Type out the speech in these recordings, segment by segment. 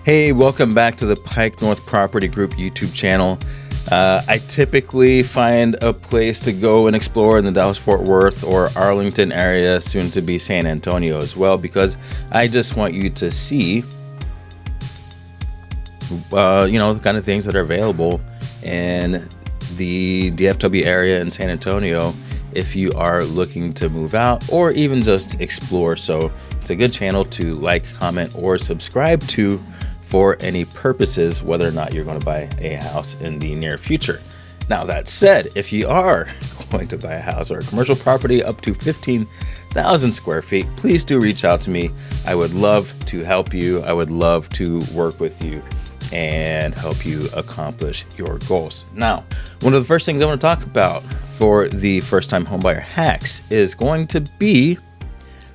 Hey, welcome back to the Pike North Property Group YouTube channel. I typically find a place to go and explore in the Dallas-Fort Worth or Arlington area, soon to be San Antonio as well, because I just want you to see, the kind of things that are available in the DFW area in San Antonio if you are looking to move out or even just explore. So it's a good channel to like, comment, or subscribe to for any purposes, whether or not you're going to buy a house in the near future. Now, that said, if you are going to buy a house or a commercial property up to 15,000 square feet, please do reach out to me. I would love to help you. I would love to work with you and help you accomplish your goals. Now, one of the first things I want to talk about for the first-time homebuyer hacks is going to be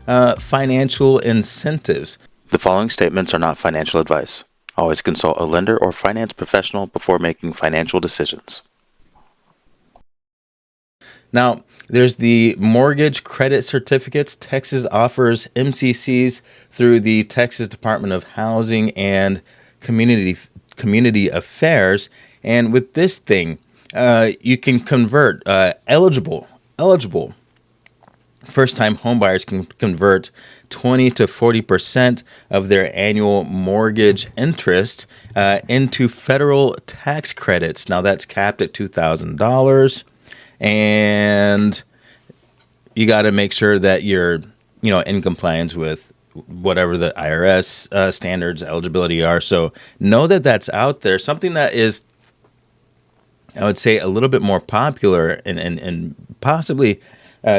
financial incentives. The following statements are not financial advice. Always consult a lender or finance professional before making financial decisions. Now, there's the mortgage credit certificates. Texas offers MCCs through the Texas Department of Housing and Community Affairs. And with this thing, you can convert eligible first-time homebuyers can convert 20 to 40% of their annual mortgage interest into federal tax credits. Now, that's capped at $2,000, and you got to make sure that you're, in compliance with whatever the IRS standards eligibility are. So know that that's out there. Something that is, I would say, a little bit more popular and possibly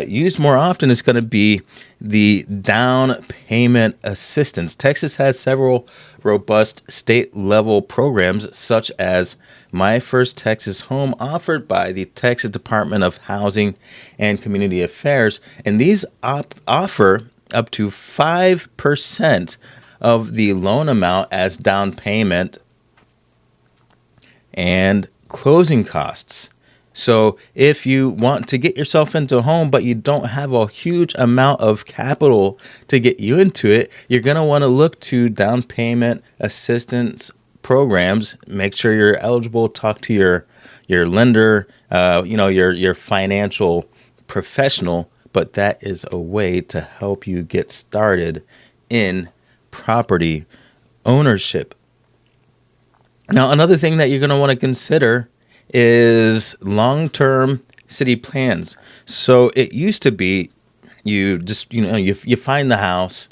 used more often is going to be the down payment assistance. Texas has several robust state-level programs, such as My First Texas Home, offered by the Texas Department of Housing and Community Affairs, and these offer up to 5% of the loan amount as down payment and closing costs. So if you want to get yourself into a home, but you don't have a huge amount of capital to get you into it, you're going to want to look to down payment assistance programs. Make sure you're eligible. Talk to your lender, your financial professional. But that is a way to help you get started in property ownership. Now, another thing that you're going to want to consider is long-term city plans. So it used to be you just, you find the house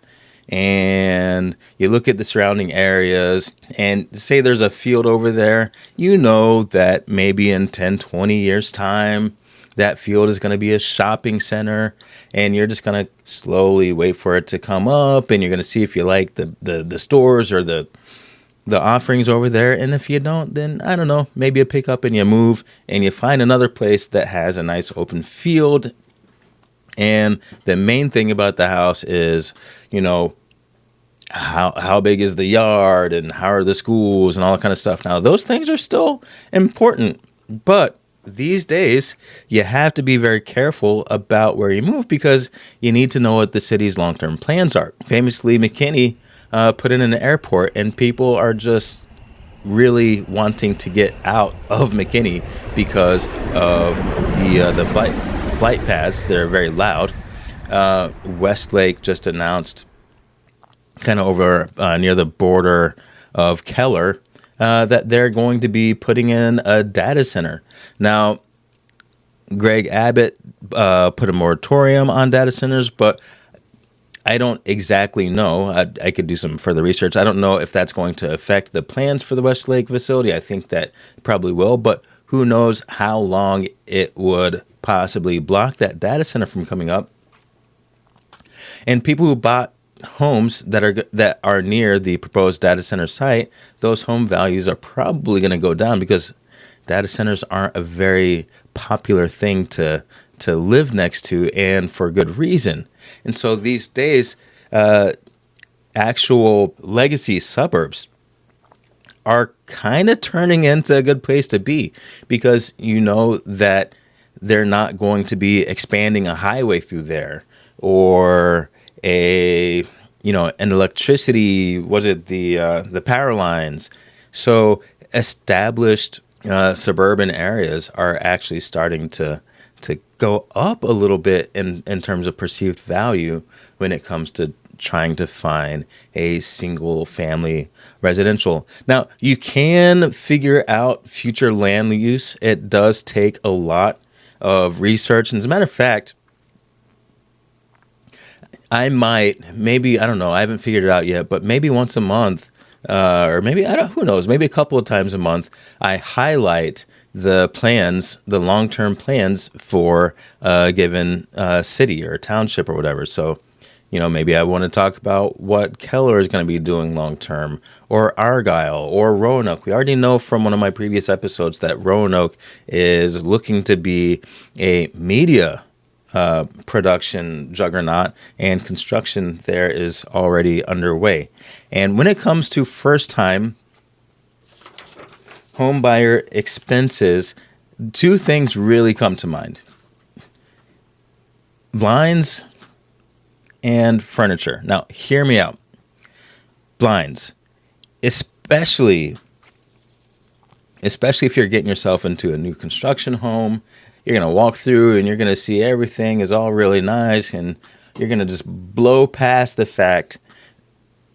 and you look at the surrounding areas and say there's a field over there. You know that maybe in 10, 20 years time, that field is going to be a shopping center, and you're just going to slowly wait for it to come up, and you're going to see if you like the stores or the offerings over there. And if you don't, then I don't know, maybe you pick up and you move and you find another place that has a nice open field. And the main thing about the house is, how big is the yard and how are the schools and all that kind of stuff. Now, those things are still important, but these days you have to be very careful about where you move because you need to know what the city's long-term plans are. Famously, McKinney put in an airport, and people are just really wanting to get out of McKinney because of the flight paths. They're very loud. Westlake just announced, kind of over near the border of Keller, that they're going to be putting in a data center. Now, Greg Abbott put a moratorium on data centers, but I don't exactly know. I could do some further research. I don't know if that's going to affect the plans for the Westlake facility. I think that probably will, but who knows how long it would possibly block that data center from coming up. And people who bought homes that are near the proposed data center site, those home values are probably going to go down because data centers aren't a very popular thing to live next to, and for good reason. And so these days, actual legacy suburbs are kind of turning into a good place to be because you know that they're not going to be expanding a highway through there or a and electricity, was it the power lines? So established suburban areas are actually starting to go up a little bit in terms of perceived value when it comes to trying to find a single family residential. Now, you can figure out future land use. It does take a lot of research. And as a matter of fact, I don't know, I haven't figured it out yet, but maybe once a month, or maybe, who knows, maybe a couple of times a month, I highlight the plans, the long-term plans for a given city or township or whatever. So, maybe I want to talk about what Keller is going to be doing long-term, or Argyle, or Roanoke. We already know from one of my previous episodes that Roanoke is looking to be a media production juggernaut, and construction there is already underway. And when it comes to first-time home buyer expenses, two things really come to mind: blinds and furniture. Now, hear me out. Blinds, especially if you're getting yourself into a new construction home, you're going to walk through and you're going to see everything is all really nice, and you're going to just blow past the fact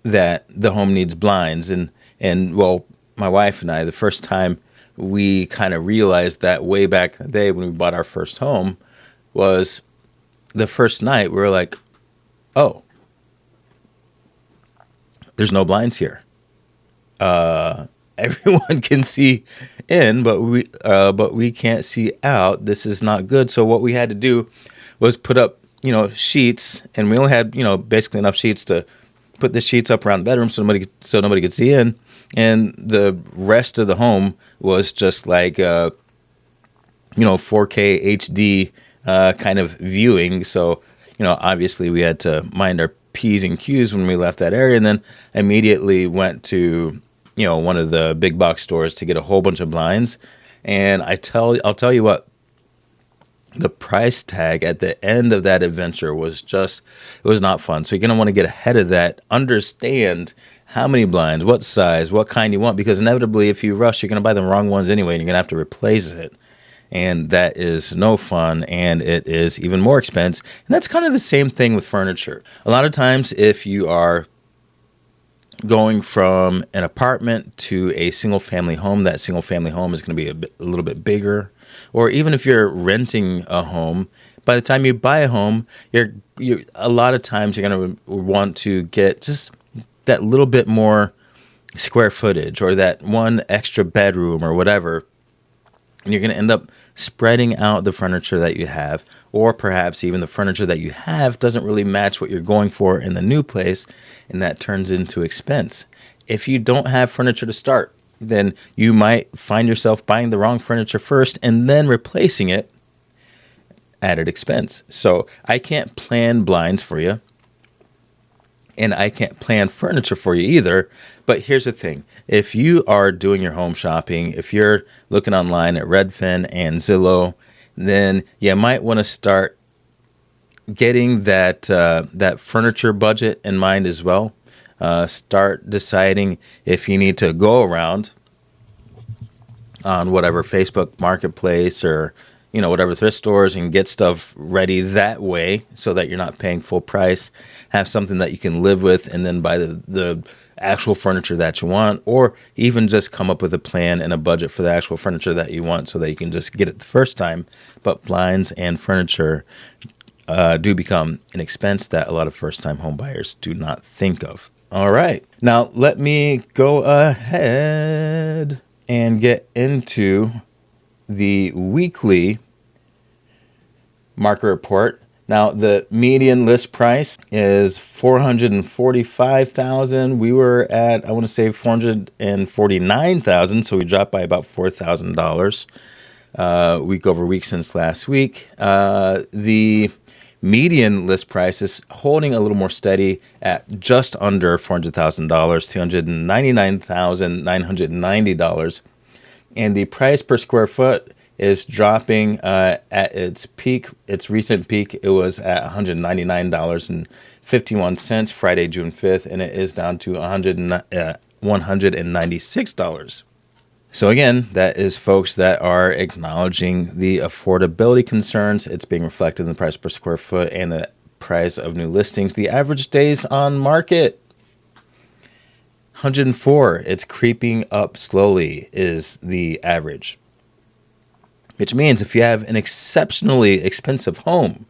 that the home needs blinds. And well, my wife and I, the first time we kind of realized that way back in the day when we bought our first home was the first night we were like, oh, there's no blinds here. Everyone can see in, but we can't see out. This is not good. So what we had to do was put up, sheets, and we only had, basically enough sheets to put the sheets up around the bedroom so nobody could see in, and the rest of the home was just like 4K HD kind of viewing. So obviously we had to mind our P's and Q's when we left that area, and then immediately went to one of the big box stores to get a whole bunch of blinds. And I'll tell you what, the price tag at the end of that adventure was it was not fun. So you're going to want to get ahead of that, understand how many blinds, what size, what kind you want, because inevitably if you rush, you're going to buy the wrong ones anyway, and you're going to have to replace it. And that is no fun, and it is even more expensive. And that's kind of the same thing with furniture. A lot of times if you are going from an apartment to a single family home, that single family home is going to be a little bit bigger. Or even if you're renting a home, by the time you buy a home, you're a lot of times you're going to want to get just that little bit more square footage, or that one extra bedroom or whatever. And you're going to end up spreading out the furniture that you have, or perhaps even the furniture that you have doesn't really match what you're going for in the new place, and that turns into expense. If you don't have furniture to start, then you might find yourself buying the wrong furniture first and then replacing it, added expense. So I can't plan blinds for you, and I can't plan furniture for you either. But here's the thing. If you are doing your home shopping, if you're looking online at Redfin and Zillow, then you might want to start getting that furniture budget in mind as well. Start deciding if you need to go around on whatever Facebook Marketplace or whatever thrift stores and get stuff ready that way, so that you're not paying full price. Have something that you can live with, and then buy the actual furniture that you want, or even just come up with a plan and a budget for the actual furniture that you want, so that you can just get it the first time. But blinds and furniture do become an expense that a lot of first-time home buyers do not think of. All right. Now, let me go ahead and get into the weekly market report. Now, the median list price is $445,000. We were at, I want to say, $449,000, so we dropped by about $4,000 week over week since last week. The median list price is holding a little more steady at just under $400,000, $299,990. And the price per square foot is dropping at its peak. Its recent peak, it was at $199.51 Friday, June 5th, and it is down to $196. So again, that is folks that are acknowledging the affordability concerns. It's being reflected in the price per square foot and the price of new listings. The average days on market, 104. It's creeping up slowly is the average. Which means if you have an exceptionally expensive home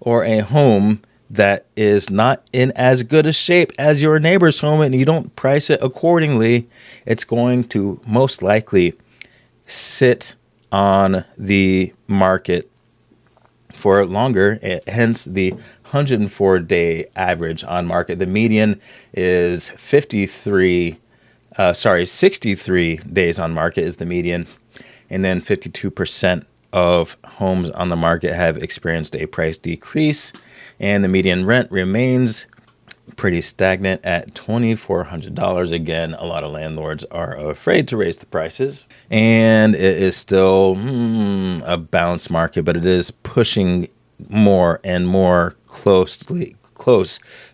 or a home that is not in as good a shape as your neighbor's home and you don't price it accordingly, it's going to most likely sit on the market for longer, hence the 104-day average on market. The median is 63 days on market is the median, and then 52% of homes on the market have experienced a price decrease, and the median rent remains pretty stagnant at $2,400. Again, a lot of landlords are afraid to raise the prices, and it is still a balanced market, but it is pushing more and more close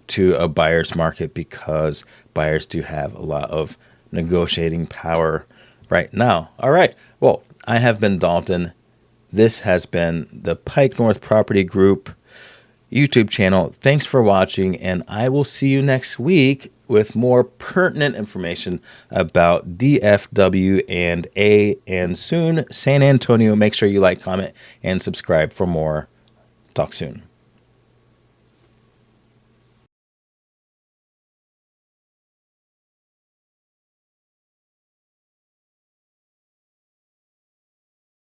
to a buyer's market because buyers do have a lot of negotiating power right now. All right. Well, I have been Dalton. This has been the Pike North Property Group YouTube channel. Thanks for watching, and I will see you next week with more pertinent information about DFW and soon San Antonio. Make sure you like, comment, and subscribe for more. Talk soon.